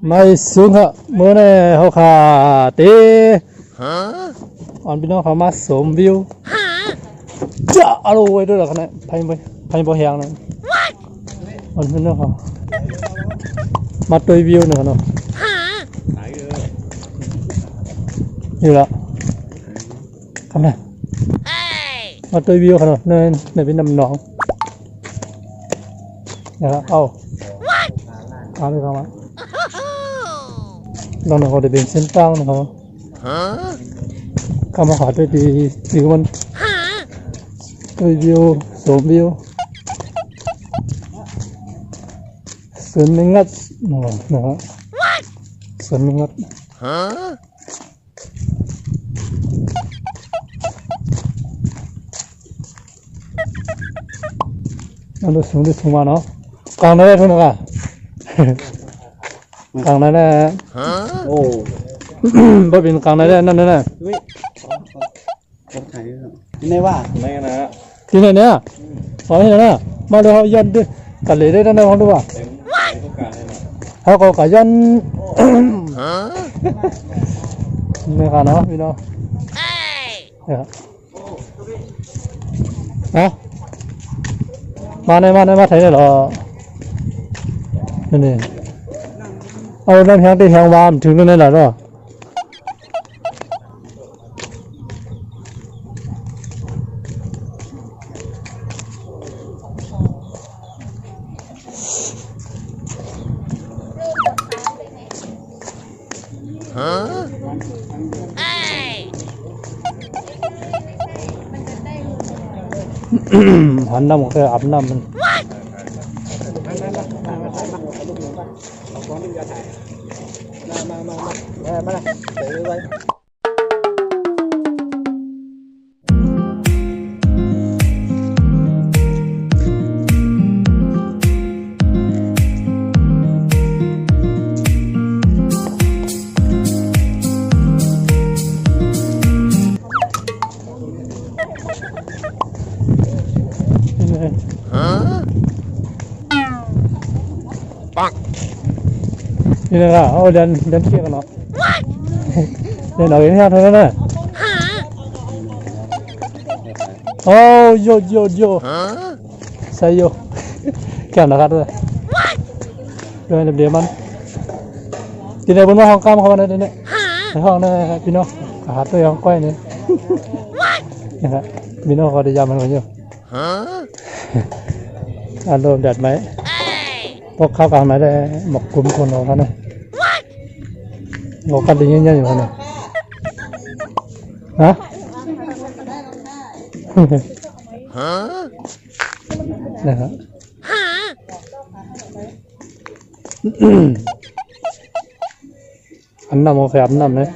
ไม่สูงครับเมื่อเนี่ยเขาขาเตะอ่อนพี่น้องเขามาสมวิวจ้าอร่อยด้วยหรอครับเนี่ยไพ่บ่แหงนะอ่อนพี่น้องเขามาตัววิวหนึ่งเนาะอยู่ละคำนั้นมาตัววิวครับเนาะเนี่ยเป็นน้ำหนองนะครับเอาเลยครับว่าเราเนี่ยเขาได้เป็นเส้นตั้งนะครับเข้ามาหาด้วยดีสิมันด้วยวิวสมวิวสวนมิงัดนะครับสวนมิงัดอันนี้สูงมาเนาะกลางได้ทุกนะครับกลางได้โอ้บ่เป็นกลางได้นั่นน่ะนี่ว่าไม่นะที่ไหนเนี่ยขอให้นะมาดูเขายันด้วยกันเลยได้นั่นเขาดูว่าเขาก็กยันนี่ค่ะเนาะพี่น้องฮะมาไทยได้หรอนี่เอาน้ำแข็งตีแข็งวามถึงตรงนั้นแหละเนาะหันน้ำของแกอาบน้ำมันมาเดี๋ยวไว้นี่นะครับเอาเดินเที่ยวกันเนาะเดินเอาอย่างนี้เท่านั้นนะโอ้โยใส่โยแก่นะครับด้วยเดี๋ยวมันที่ไหนบนห้องกล้ามเขามาเนี่ยในห้องนั่นครับพี่น้องหาตัวห้องก้อยเนี่ยนะครับพี่น้องเขาได้ยามันกันอยู่อารมณ์แดดไหมพวกข้าวกลางไหนได้หมกกลุ่มคนของเขาเนี่ยหมกกันดีเงี้ยอยู่เขาเนี่ยฮะนะครับอันน้ำโอเคอันน้ำเนี่ย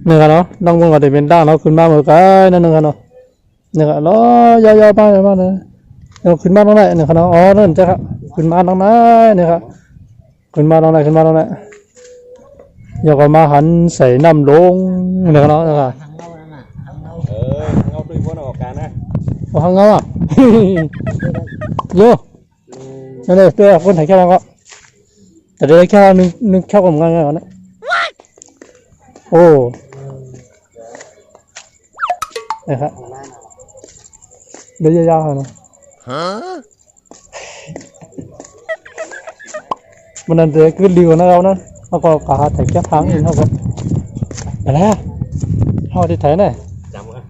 นี่กันเนาะน้องมึงก็ได้เป็นด่างเนาะขึ้นมาเหมือนกันนั่นนึงกันเนาะนี่กันเนาะยาวๆไปเลยเราขึ้นมาตรงไหนนี่กันเนาะอ๋อนั่นจ้ะครับขึ้นมาตรงไหนนี่ครับขึ้นมาตรงไหนอยากมาหันใส่น้ำลงนี่กันเนาะนะครับเงาด้วยพวกออกการนะว่าเงาอ่ะโย่นั่นเลยตัวคนถ่ายแค่นั้นก็แต่เดี๋ยวแค่นึงแค่ผมง่ายๆก่อนนะโอ้นะครับเดี๋ยวยาวๆนะมันนั่นเดี๋ยวขึ้นดีกว่านะเรานะเขาก็ขาถ่ายแค่พังเองเขาก็อะไรอ่ะเขาที่ถ่ายไหนจำกัน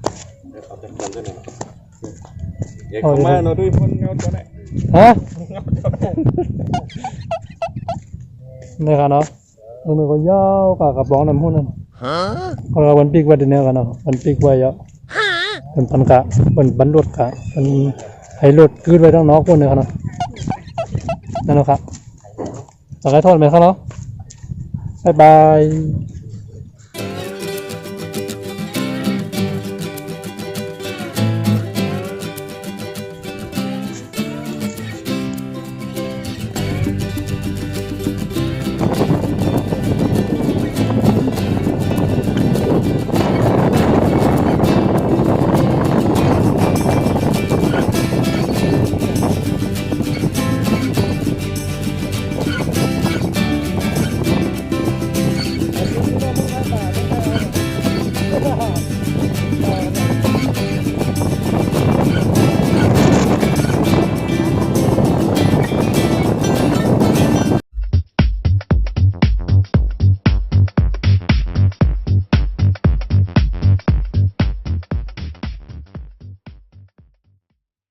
อย่าเข้ามาเราด้วยคนเงาตัวไหนฮะนี่ครับเนาะตรงนี้ก็ยาวกับบ้องน้ำหุ่นนั่นเขาเราวันปีกไว้เดี๋ยวนี้กันเนาะวันปีกไว้เยอะเป็นปันกะเป็นบรรลุกะเป็นให้รถคืนไว้ทั้งนอกคนเลยครับเนาะนั่นนะครับจะให้ทอดไหมครับเนาะบ๊ายบาย